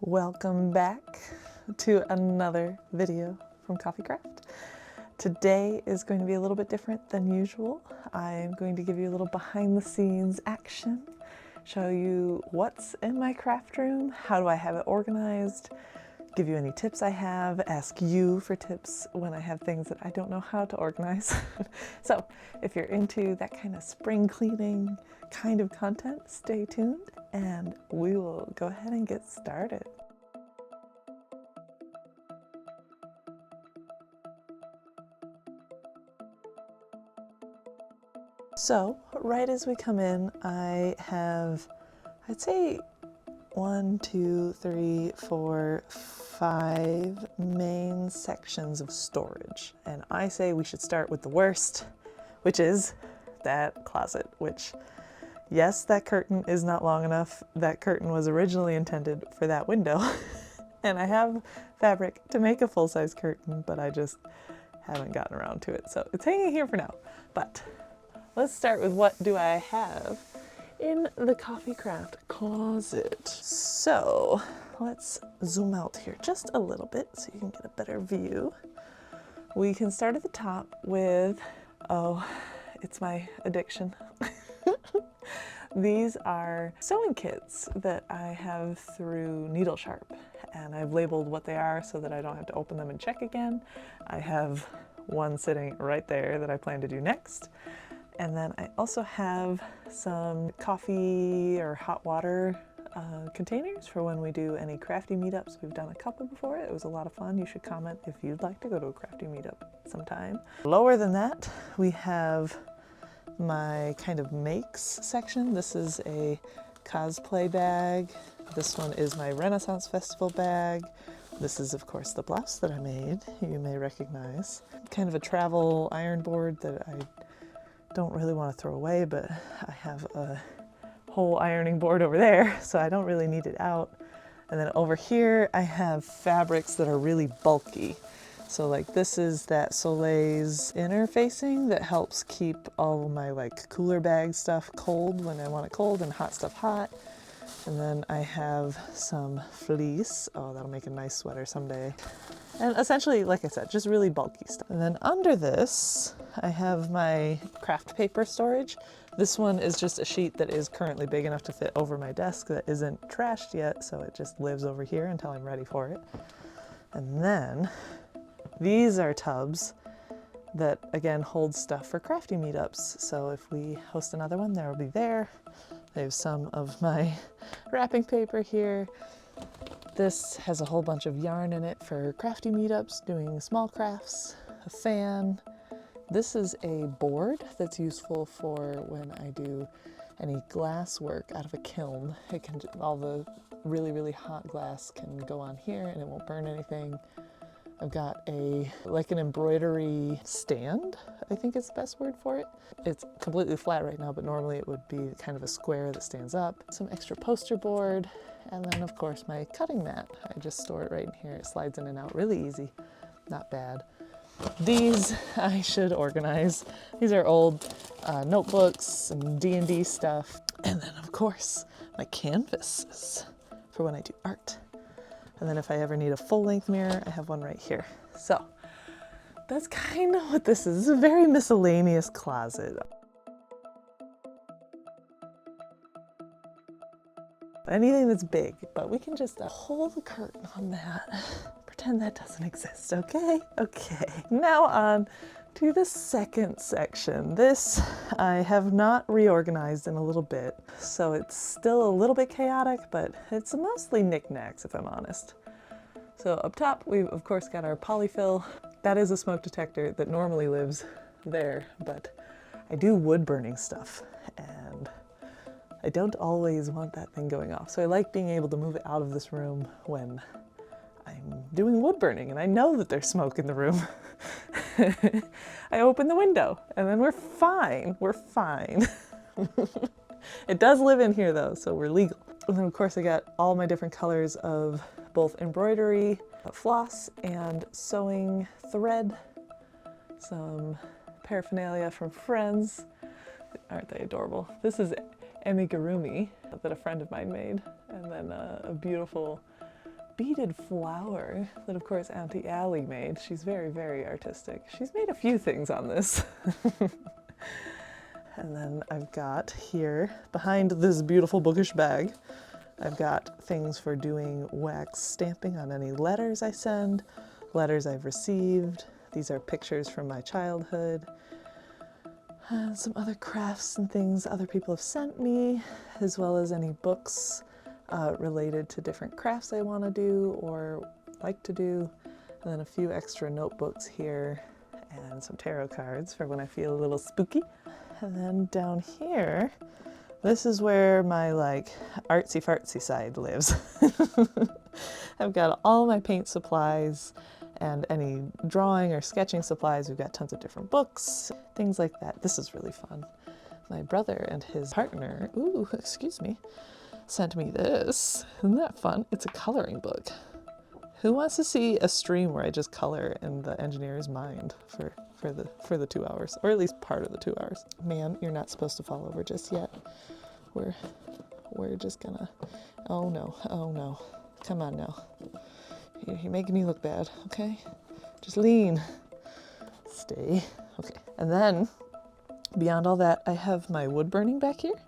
Welcome back to another video from CoffeeCraft. Today is going to be a little bit different than usual. I'm going to give you a little behind the scenes action, show you what's in my craft room, how do I have it organized, give you any tips I have, ask you for tips when I have things that I don't know how to organize. So if you're into that kind of spring cleaning kind of content, stay tuned and we will go ahead and get started. So right as we come in, I have, I'd say 1, 2, 3, 4, 5 main sections of storage. And I say we should start with the worst, which is that closet, which, yes, that curtain is not long enough. That curtain was originally intended for that window. And I have fabric to make a full-size curtain, but I just haven't gotten around to it. So it's hanging here for now. But let's start with what do I have in the CoffeeCraft closet. So let's zoom out here just a little bit so you can get a better view. We can start at the top with, oh, it's my addiction. These are sewing kits that I have through Needle Sharp, and I've labeled what they are so that I don't have to open them and check again. I have one sitting right there that I plan to do next. And then I also have some coffee or hot water containers for when we do any crafty meetups. We've done a couple before. It was a lot of fun. You should comment if you'd like to go to a crafty meetup sometime. Lower than that, we have my kind of makes section. This is a cosplay bag. This one is my Renaissance Festival bag. This is, of course, the blouse that I made, you may recognize. Kind of a travel iron board that I don't really want to throw away, but I have a whole ironing board over there, so I don't really need it out. And then over here, I have fabrics that are really bulky. So like this is that Soleil's inner facing that helps keep all of my like cooler bag stuff cold when I want it cold and hot stuff hot. And then I have some fleece. Oh, that'll make a nice sweater someday. And essentially, like I said, just really bulky stuff. And then under this, I have my craft paper storage. This one is just a sheet that is currently big enough to fit over my desk that isn't trashed yet, so it just lives over here until I'm ready for it. And then these are tubs that, again, hold stuff for crafty meetups. So if we host another one, there will be there. I have some of my wrapping paper here. This has a whole bunch of yarn in it for crafty meetups, doing small crafts, a fan. This is a board that's useful for when I do any glass work out of a kiln. It can, all the really, really hot glass can go on here and it won't burn anything. I've got like an embroidery stand, I think is the best word for it. It's completely flat right now, but normally it would be kind of a square that stands up. Some extra poster board, and then of course my cutting mat. I just store it right in here. It slides in and out really easy, not bad. These I should organize. These are old notebooks and D&D stuff. And then of course my canvases for when I do art. And then if I ever need a full-length mirror, I have one right here. So that's kind of what this is. It's a very miscellaneous closet. Anything that's big, but we can just hold the curtain on that. Pretend that doesn't exist, okay? Okay. Now on to the second section. This I have not reorganized in a little bit, so it's still a little bit chaotic, but it's mostly knickknacks if I'm honest. So up top, we've of course got our polyfill. That is a smoke detector that normally lives there, but I do wood burning stuff and I don't always want that thing going off. So I like being able to move it out of this room when I'm doing wood burning and I know that there's smoke in the room. I open the window and then we're fine. We're fine. It does live in here though, so we're legal. And then of course I got all my different colors of both embroidery, floss, and sewing thread. Some paraphernalia from friends. Aren't they adorable? This is amigurumi that a friend of mine made, and then a beautiful beaded flower that, of course, Auntie Allie made. She's very, very artistic. She's made a few things on this. And then I've got here, behind this beautiful bookish bag, I've got things for doing wax stamping on any letters I send, letters I've received. These are pictures from my childhood. And some other crafts and things other people have sent me, as well as any books related to different crafts I want to do or like to do. And then a few extra notebooks here and some tarot cards for when I feel a little spooky. And then down here, this is where my like artsy fartsy side lives. I've got all my paint supplies and any drawing or sketching supplies. We've got tons of different books, things like that. This is really fun. My brother and his partner, ooh, excuse me, sent me this. Isn't that fun? It's a coloring book. Who wants to see a stream where I just color in the engineer's mind for the 2 hours, or at least part of the 2 hours? Ma'am, you're not supposed to fall over just yet. We're just gonna, oh no, come on now. You're making me look bad, okay? Just lean, stay, okay. And then beyond all that, I have my wood burning back here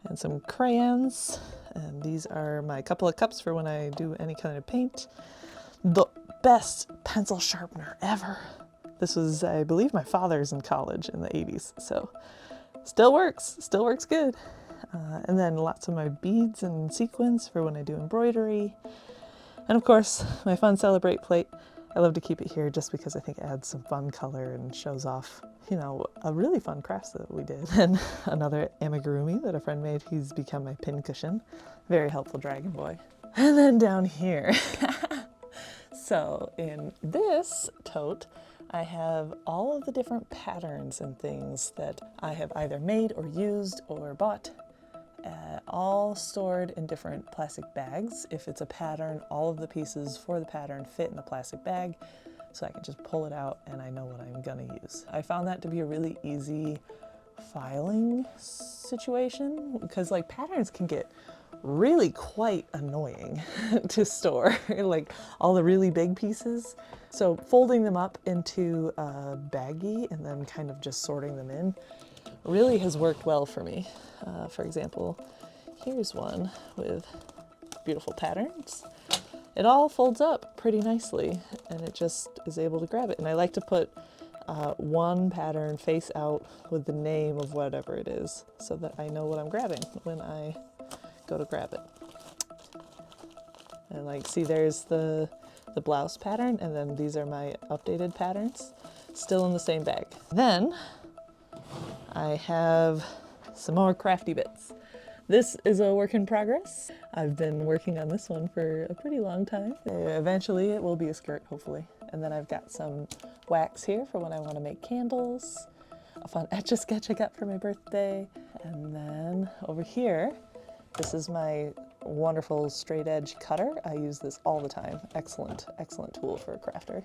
and some crayons, and these are my couple of cups for when I do any kind of paint. The best pencil sharpener ever. This was, I believe, my father's in college in the 80s, so still works good. And then lots of my beads and sequins for when I do embroidery. And of course, my fun Celebrate plate. I love to keep it here just because I think it adds some fun color and shows off, you know, a really fun crafts that we did. And another amigurumi that a friend made. He's become my pin cushion. Very helpful dragon boy. And then down here. So in this tote, I have all of the different patterns and things that I have either made or used or bought, all stored in different plastic bags. If it's a pattern, all of the pieces for the pattern fit in the plastic bag, so I can just pull it out and I know what I'm gonna use. I found that to be a really easy filing situation, because like patterns can get really quite annoying to store, like all the really big pieces. So folding them up into a baggie and then kind of just sorting them in really has worked well for me. For example, here's one with beautiful patterns. It all folds up pretty nicely and it just is able to grab it. And I like to put one pattern face out with the name of whatever it is so that I know what I'm grabbing when I go to grab it. And like, see, there's the blouse pattern, and then these are my updated patterns, still in the same bag. Then I have some more crafty bits. This is a work in progress. I've been working on this one for a pretty long time. Eventually it will be a skirt, hopefully. And then I've got some wax here for when I want to make candles, a fun Etch-a-Sketch I got for my birthday. And then over here, this is my wonderful straight edge cutter. I use this all the time. Excellent, excellent tool for a crafter.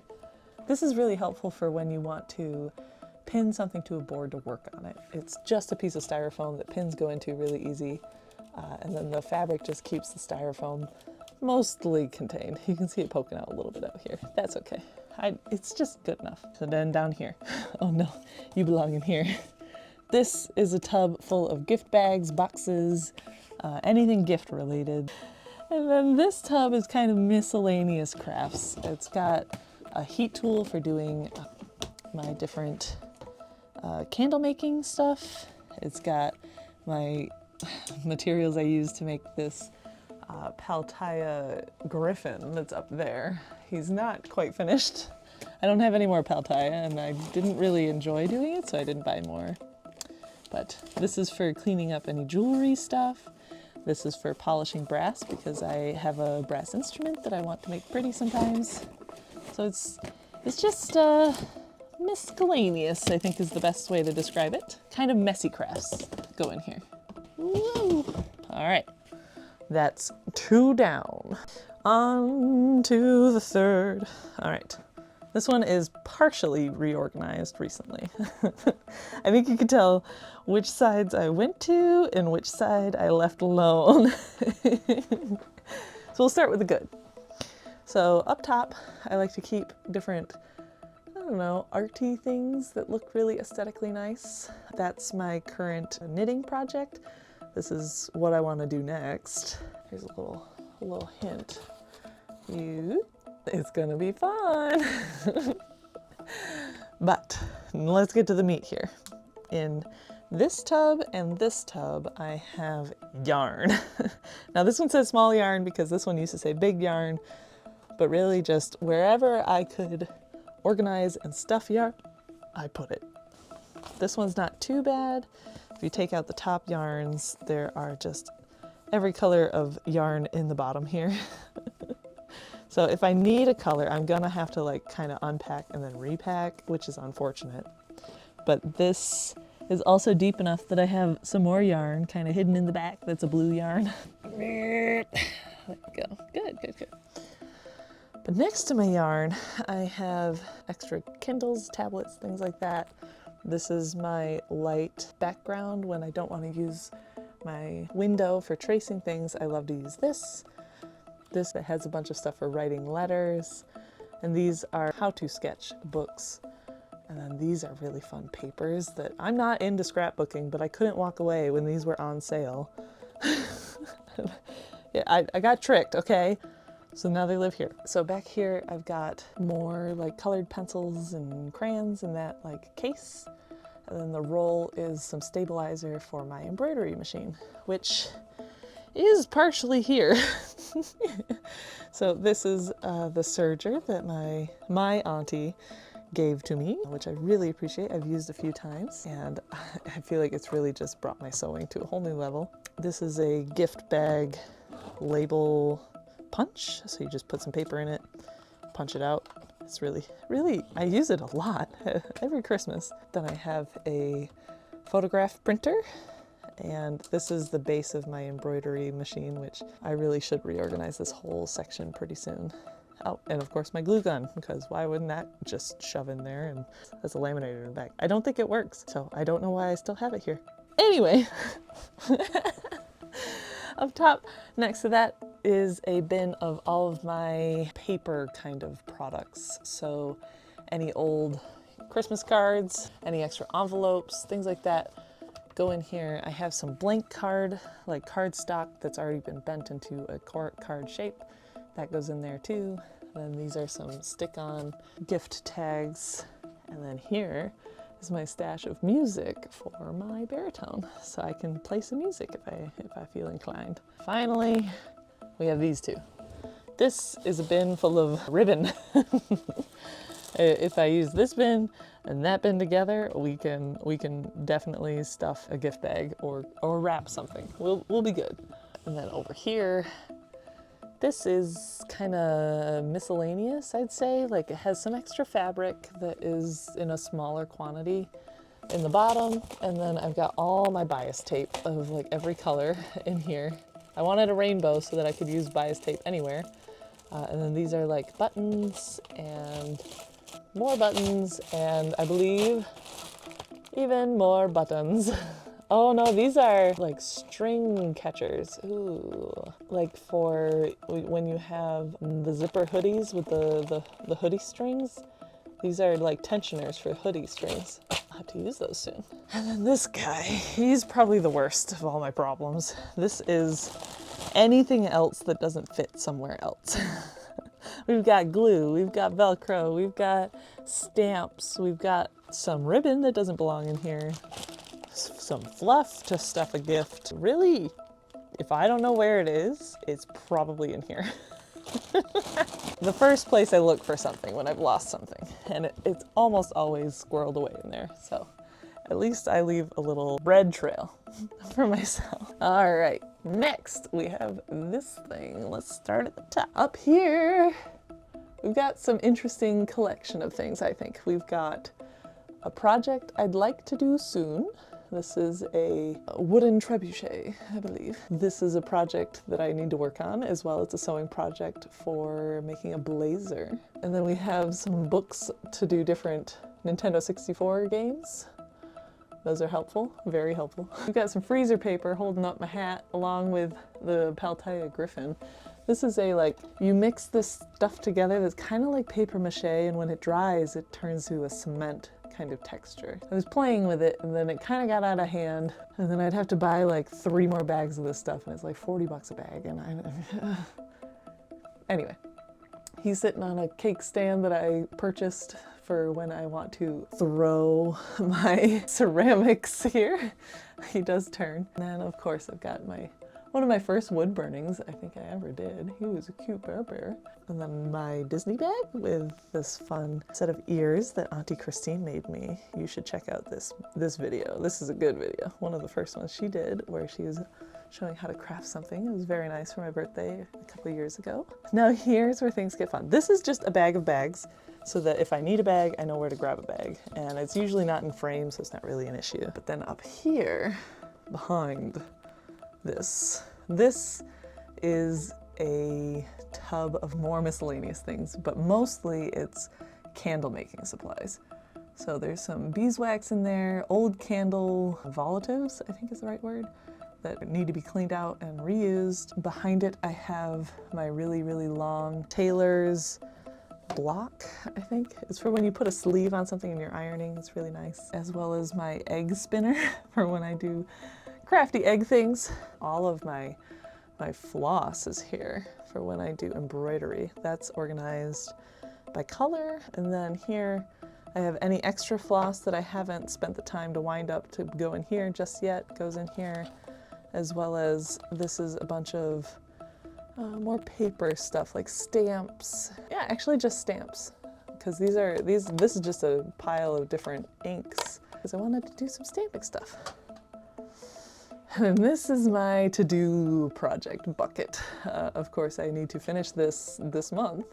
This is really helpful for when you want to pin something to a board to work on it. It's just a piece of styrofoam that pins go into really easy. And then the fabric just keeps the styrofoam mostly contained. You can see it poking out a little bit out here. That's okay. It's just good enough. So then down here, oh no, you belong in here. This is a tub full of gift bags, boxes, anything gift related. And then this tub is kind of miscellaneous crafts. It's got a heat tool for doing my different candle making stuff. It's got my materials I use to make this Paltaya griffin that's up there. He's not quite finished. I don't have any more Paltaya, and I didn't really enjoy doing it, so I didn't buy more. But this is for cleaning up any jewelry stuff. This is for polishing brass, because I have a brass instrument that I want to make pretty sometimes. So it's just miscellaneous, I think is the best way to describe it. Kind of messy crafts go in here. Woo! All right, that's 2 down. On to the 3rd. All right. This one is partially reorganized recently. I think you can tell which sides I went to and which side I left alone. So we'll start with the good. So up top, I like to keep different, I don't know, arty things that look really aesthetically nice. That's my current knitting project. This is what I want to do next. Here's a little hint. It's gonna be fun. But let's get to the meat here. In this tub and this tub, I have yarn. Now this one says small yarn because this one used to say big yarn, but really just wherever I could organize and stuff yarn, I put it. This one's not too bad. If you take out the top yarns, there are just every color of yarn in the bottom here. So if I need a color, I'm gonna have to like kind of unpack and then repack, which is unfortunate. But this is also deep enough that I have some more yarn kind of hidden in the back that's a blue yarn. There we go. Good, good, good. But next to my yarn, I have extra Kindles, tablets, things like that. This is my light background when I don't want to use my window for tracing things. I love to use this. This that has a bunch of stuff for writing letters. And these are how-to sketch books. And then these are really fun papers that I'm not into scrapbooking, but I couldn't walk away when these were on sale. Yeah, I got tricked, okay? So now they live here. So back here, I've got more like colored pencils and crayons in that like case. And then the roll is some stabilizer for my embroidery machine, which is partially here. So this is the serger that my auntie gave to me, which I really appreciate. I've used a few times and I feel like it's really just brought my sewing to a whole new level. This is a gift bag label punch. So you just put some paper in it, punch it out. It's really, I use it a lot every Christmas. Then I have a photograph printer, and this is the base of my embroidery machine, which I really should reorganize this whole section pretty soon. Oh, and of course my glue gun, because why wouldn't that just shove in there and as a laminator in the back? I don't think it works, so I don't know why I still have it here. Anyway, up top next to that is a bin of all of my paper kind of products. So any old Christmas cards, any extra envelopes, things like that go in here. I have some blank card, like card stock that's already been bent into a card shape. That goes in there too. And then these are some stick-on gift tags. And then here is my stash of music for my baritone, so I can play some music if I feel inclined. Finally, we have these two. This is a bin full of ribbon. If I use this bin and that bin together, we can definitely stuff a gift bag or wrap something. We'll be good. And then over here, this is kind of miscellaneous, I'd say. Like it has some extra fabric that is in a smaller quantity in the bottom. And then I've got all my bias tape of like every color in here. I wanted a rainbow so that I could use bias tape anywhere. And then these are like buttons and more buttons, and I believe even more buttons. Oh no, these are like string catchers. Ooh, like for when you have the zipper hoodies with the hoodie strings. These are like tensioners for hoodie strings. I'll have to use those soon. And then this guy, he's probably the worst of all my problems. This is anything else that doesn't fit somewhere else. We've got glue, we've got Velcro, we've got stamps, we've got some ribbon that doesn't belong in here, some fluff to stuff a gift. Really, if I don't know where it is, it's probably in here. The first place I look for something when I've lost something, and it's almost always squirreled away in there, so at least I leave a little bread trail for myself. All right, next we have this thing. Let's start at the top. Up here, we've got some interesting collection of things, I think. We've got a project I'd like to do soon. This is a wooden trebuchet, I believe. This is a project that I need to work on, as well as a sewing project for making a blazer. And then we have some books to do different Nintendo 64 games. Those are helpful, very helpful. We've got some freezer paper holding up my hat along with the Paltaya Griffin. This is a, like, you mix this stuff together that's kind of like paper mache, and when it dries, it turns to a cement kind of texture. I was playing with it, and then it kind of got out of hand, and then I'd have to buy like 3 more bags of this stuff, and it's like 40 bucks a bag, and anyway, he's sitting on a cake stand that I purchased for when I want to throw my ceramics here. He does turn. And then of course I've got one of my first wood burnings I think I ever did. He was a cute bear. And then my Disney bag with this fun set of ears that Auntie Christine made me. You should check out this video. This is a good video. One of the first ones she did, where she was showing how to craft something. It was very nice for my birthday a couple of years ago. Now here's where things get fun. This is just a bag of bags, so that if I need a bag, I know where to grab a bag. And it's usually not in frame, so it's not really an issue. But then up here, behind this is a tub of more miscellaneous things, but mostly it's candle making supplies. So there's some beeswax in there, old candle volatives, I think is the right word, that need to be cleaned out and reused. Behind it, I have my really, really long tailor's block, I think. It's for when you put a sleeve on something and you're ironing. It's really nice. As well as my egg spinner for when I do crafty egg things. All of my floss is here for when I do embroidery. That's organized by color. And then here I have any extra floss that I haven't spent the time to wind up to go in here just yet, goes in here. As well as this is a bunch of more paper stuff like stamps. Yeah, actually just stamps, because this is just a pile of different inks because I wanted to do some stamping stuff. And this is my to-do project bucket. Of course, I need to finish this month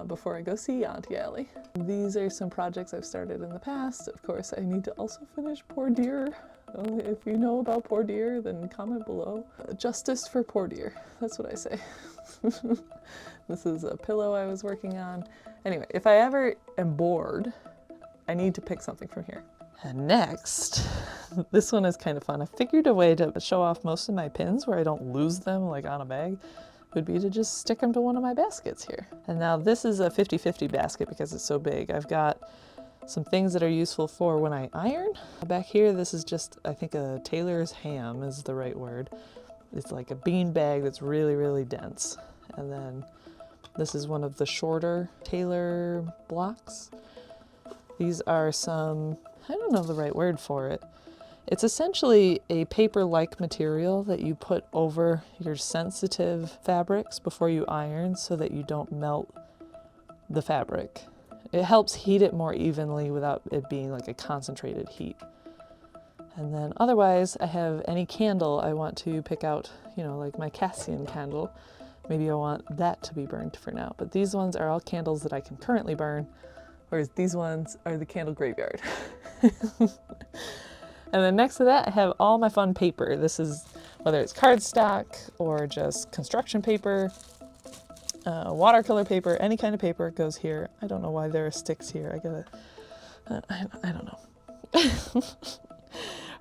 before I go see Auntie Allie. These are some projects I've started in the past. Of course, I need to also finish Poor Dear. If you know about Poor Dear, then comment below. Justice for Poor Dear, that's what I say. This is a pillow I was working on. Anyway, if I ever am bored, I need to pick something from here. And next, this one is kind of fun. I figured a way to show off most of my pins where I don't lose them like on a bag would be to just stick them to one of my baskets here. And now this is a 50-50 basket because it's so big. I've got some things that are useful for when I iron. Back here, this is just, I think a tailor's ham is the right word. It's like a bean bag that's really, really dense. And then this is one of the shorter tailor blocks. These are some, I don't know the right word for it. It's essentially a paper-like material that you put over your sensitive fabrics before you iron so that you don't melt the fabric. It helps heat it more evenly without it being like a concentrated heat. And then otherwise, I have any candle I want to pick out, you know, like my Cassian candle. Maybe I want that to be burned for now. But these ones are all candles that I can currently burn, whereas these ones are the candle graveyard. And then next to that, I have all my fun paper. This is whether it's cardstock or just construction paper, watercolor paper, any kind of paper goes here. I don't know why there are sticks here. I don't know.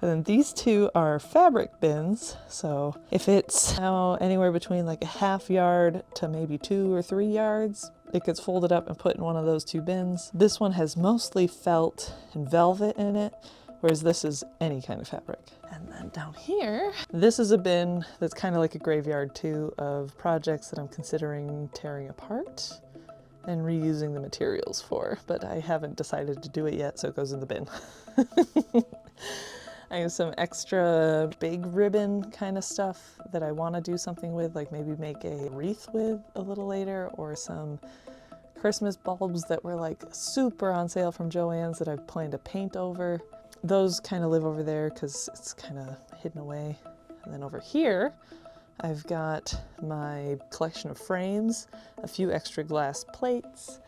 And then these two are fabric bins. So if it's anywhere between like a ½ yard to maybe 2 or 3 yards, it gets folded up and put in one of those 2 bins. This one has mostly felt and velvet in it, whereas this is any kind of fabric. And then down here, this is a bin that's kind of like a graveyard too, of projects that I'm considering tearing apart and reusing the materials for, but I haven't decided to do it yet, so it goes in the bin. I have some extra big ribbon kind of stuff that I want to do something with, like maybe make a wreath with a little later, or some Christmas bulbs that were like super on sale from Joann's that I've planned to paint over. Those kind of live over there because it's kind of hidden away. And then over here, I've got my collection of frames, a few extra glass plates,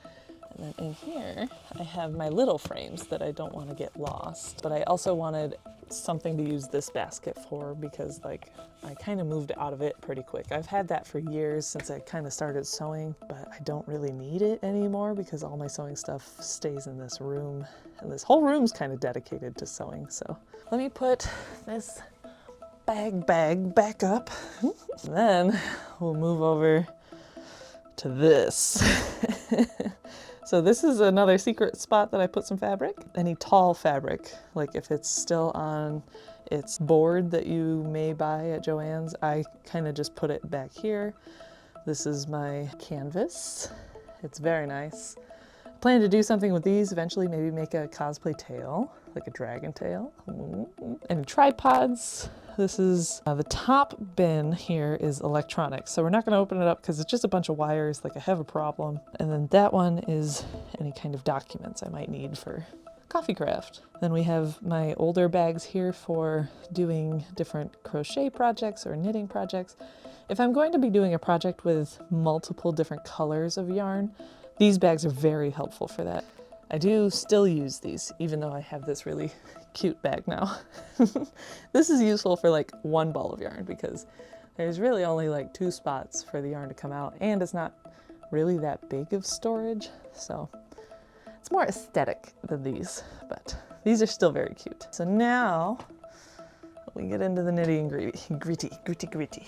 and then in here, I have my little frames that I don't want to get lost. But I also wanted something to use this basket for because like I kind of moved out of it pretty quick. I've had that for years since I kind of started sewing, but I don't really need it anymore because all my sewing stuff stays in this room. And this whole room's kind of dedicated to sewing. So let me put this bag back up. And then we'll move over to this. So this is another secret spot that I put some fabric. Any tall fabric, like if it's still on its board that you may buy at Joann's, I kind of just put it back here. This is my canvas. It's very nice. I plan to do something with these eventually, maybe make a cosplay tail, like a dragon tail. And tripods. This is the top bin here is electronics. So we're not going to open it up because it's just a bunch of wires, like I have a problem. And then that one is any kind of documents I might need for CoffeeCraft. Then we have my older bags here for doing different crochet projects or knitting projects. If I'm going to be doing a project with multiple different colors of yarn, these bags are very helpful for that. I do still use these, even though I have this really cute bag now. This is useful for like one ball of yarn because there's really only like 2 spots for the yarn to come out, and it's not really that big of storage. So it's more aesthetic than these, but these are still very cute. So now we get into the nitty and gritty.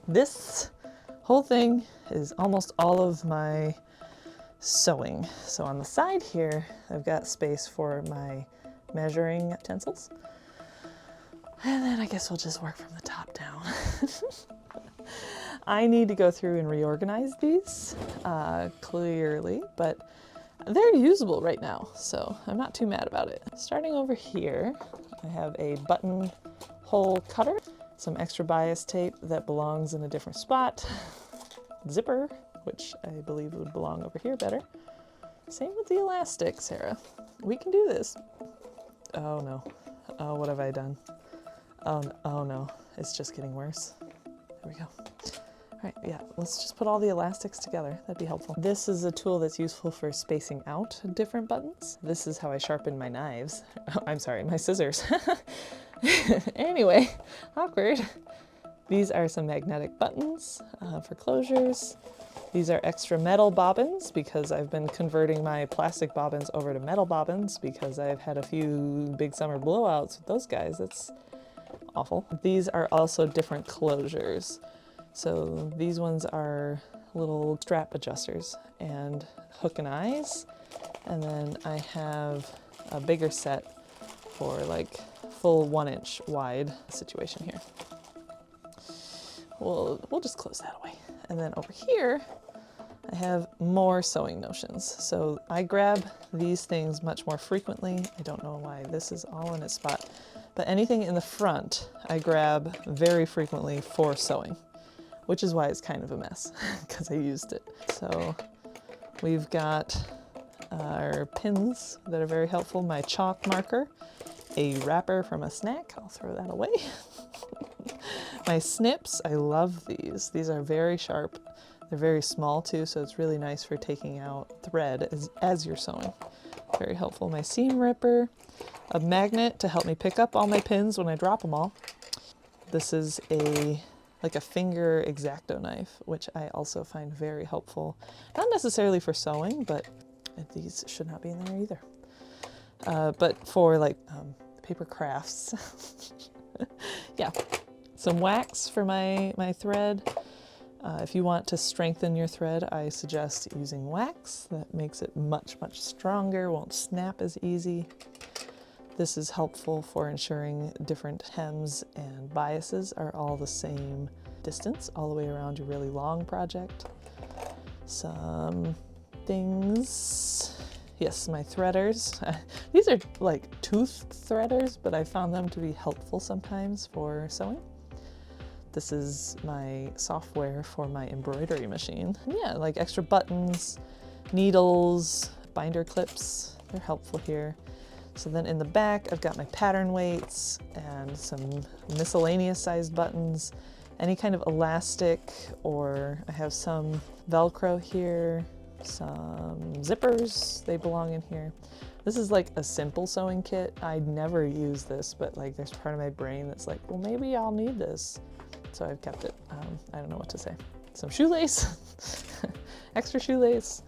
This whole thing is almost all of my sewing. So on the side here, I've got space for my measuring utensils. And then I guess we'll just work from the top down. I need to go through and reorganize these, clearly, but they're usable right now, so I'm not too mad about it. Starting over here, I have a button hole cutter, some extra bias tape that belongs in a different spot, zipper, which I believe would belong over here better. Same with the elastic, Sarah. We can do this. Oh no. Oh, what have I done? Oh no, it's just getting worse. There we go. All right, yeah, let's just put all the elastics together. That'd be helpful. This is a tool that's useful for spacing out different buttons. This is how I sharpen my knives. Oh, I'm sorry, my scissors. Anyway, awkward. These are some magnetic buttons for closures. These are extra metal bobbins because I've been converting my plastic bobbins over to metal bobbins because I've had a few big summer blowouts with those guys. That's awful. These are also different closures. So these ones are little strap adjusters and hook and eyes. And then I have a bigger set for like full 1-inch wide situation here. We'll just close that away. And then over here, I have more sewing notions. So I grab these things much more frequently. I don't know why this is all in its spot, but anything in the front, I grab very frequently for sewing, which is why it's kind of a mess because I used it. So we've got our pins that are very helpful, my chalk marker, a wrapper from a snack, I'll throw that away. My snips, I love these. These are very sharp. They're very small too, so it's really nice for taking out thread as you're sewing. Very helpful. My seam ripper, a magnet to help me pick up all my pins when I drop them all. This is like a finger X-Acto knife, which I also find very helpful. Not necessarily for sewing, but these should not be in there either. But for like paper crafts. Yeah. Some wax for my thread. If you want to strengthen your thread, I suggest using wax. That makes it much, much stronger, won't snap as easy. This is helpful for ensuring different hems and biases are all the same distance all the way around your really long project. Some things. Yes, my threaders. These are like tooth threaders, but I found them to be helpful sometimes for sewing. This is my software for my embroidery machine. Yeah, like extra buttons, needles, binder clips, they're helpful here. So then in the back, I've got my pattern weights and some miscellaneous sized buttons, any kind of elastic, or I have some Velcro here, some zippers, they belong in here. This is like a simple sewing kit. I'd never use this, but like there's part of my brain that's like, well, maybe I'll need this. So I've kept it. I don't know what to say. Some shoelace, extra shoelace.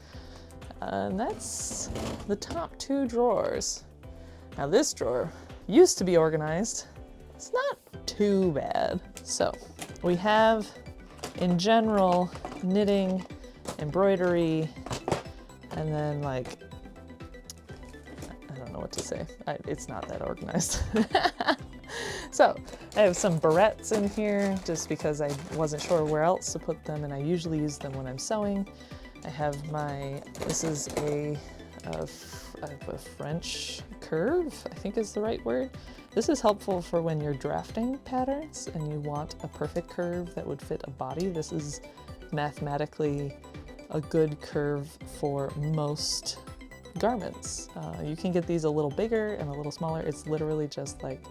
And that's the top 2 drawers. Now this drawer used to be organized. It's not too bad. So we have, in general, knitting, embroidery, and then like, I don't know what to say. It's not that organized. So I have some barrettes in here just because I wasn't sure where else to put them, and I usually use them when I'm sewing. I have this is a French curve, I think is the right word. This is helpful for when you're drafting patterns and you want a perfect curve that would fit a body. This is mathematically a good curve for most garments. You can get these a little bigger and a little smaller. It's literally just like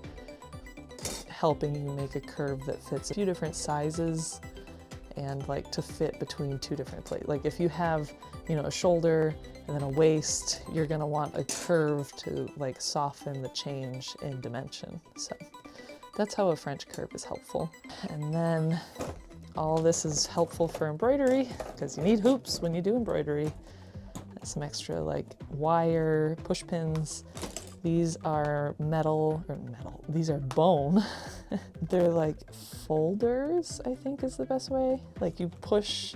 helping you make a curve that fits a few different sizes and like to fit between two different plates. Like if you have, you know, a shoulder and then a waist, you're gonna want a curve to like soften the change in dimension. So that's how a French curve is helpful. And then all this is helpful for embroidery because you need hoops when you do embroidery. And some extra like wire, push pins. These are these are bone. They're like folders, I think is the best way. Like you push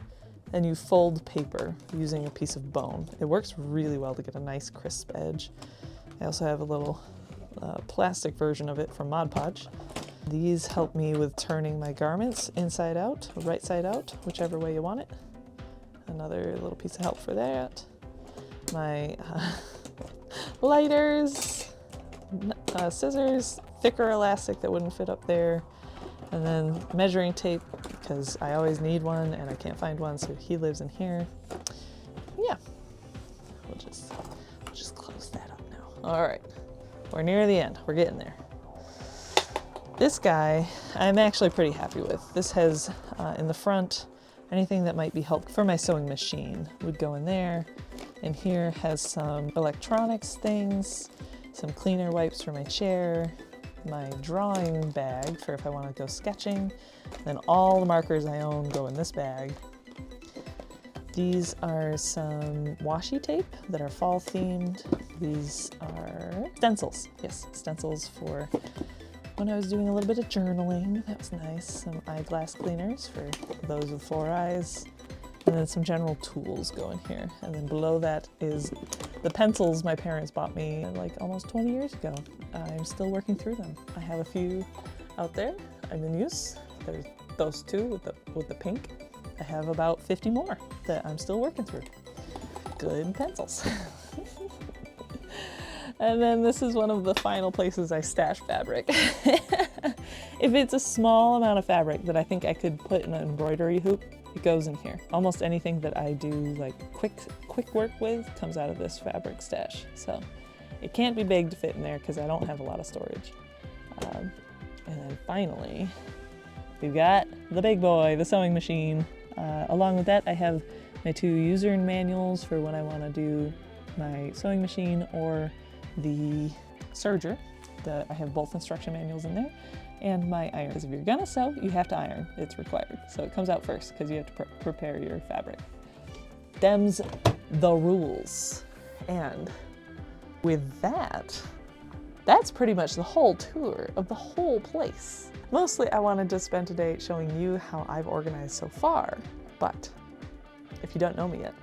and you fold paper using a piece of bone. It works really well to get a nice crisp edge. I also have a little plastic version of it from Mod Podge. These help me with turning my garments inside out, right side out, whichever way you want it. Another little piece of help for that. My lighters, scissors, thicker elastic that wouldn't fit up there, and then measuring tape because I always need one and I can't find one, so he lives in here. Yeah, we'll just close that up now. All right, we're near the end. We're getting there. This guy I'm actually pretty happy with. This has in the front anything that might be helpful for my sewing machine would go in there. And here has some electronics things, some cleaner wipes for my chair, my drawing bag for if I want to go sketching, then all the markers I own go in this bag. These are some washi tape that are fall themed. These are stencils. Yes, stencils for when I was doing a little bit of journaling. That was nice. Some eyeglass cleaners for those with 4 eyes. And then some general tools go in here. And then below that is the pencils my parents bought me like almost 20 years ago. I'm still working through them. I have a few out there I'm in use. There's those two with the pink. I have about 50 more that I'm still working through. Good pencils. And then this is one of the final places I stash fabric. If it's a small amount of fabric that I think I could put in an embroidery hoop, it goes in here. Almost anything that I do like quick work with comes out of this fabric stash. So it can't be big to fit in there because I don't have a lot of storage. And then finally, we've got the big boy, the sewing machine. Along with that, I have my 2 user manuals for when I want to do my sewing machine or the serger. I have both instruction manuals in there. And my iron. Because if you're gonna sew, you have to iron. It's required. So it comes out first because you have to prepare your fabric. Them's the rules. And with that, that's pretty much the whole tour of the whole place. Mostly I wanted to spend today showing you how I've organized so far. But if you don't know me yet,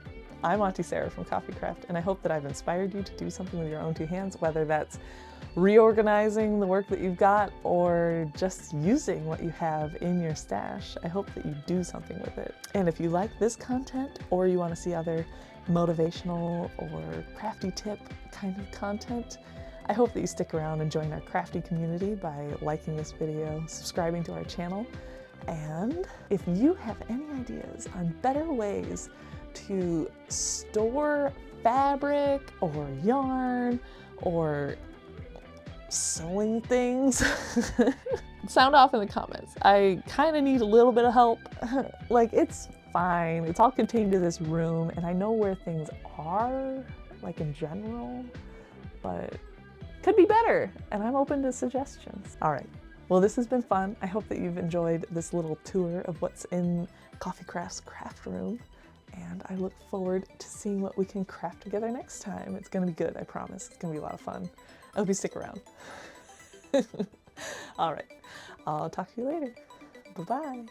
I'm Auntie Sarah from CoffeeCraft, and I hope that I've inspired you to do something with your own 2 hands, whether that's reorganizing the work that you've got or just using what you have in your stash. I hope that you do something with it. And if you like this content or you want to see other motivational or crafty tip kind of content, I hope that you stick around and join our crafty community by liking this video, subscribing to our channel, and if you have any ideas on better ways to store fabric or yarn or sewing things, sound off in the comments. I kind of need a little bit of help. Like, it's fine. It's all contained to this room, and I know where things are, like in general, but could be better, and I'm open to suggestions. All right. Well, this has been fun. I hope that you've enjoyed this little tour of what's in CoffeeCraft's craft room, and I look forward to seeing what we can craft together next time. It's gonna be good, I promise. It's gonna be a lot of fun. I hope you stick around. All right. I'll talk to you later. Bye-bye.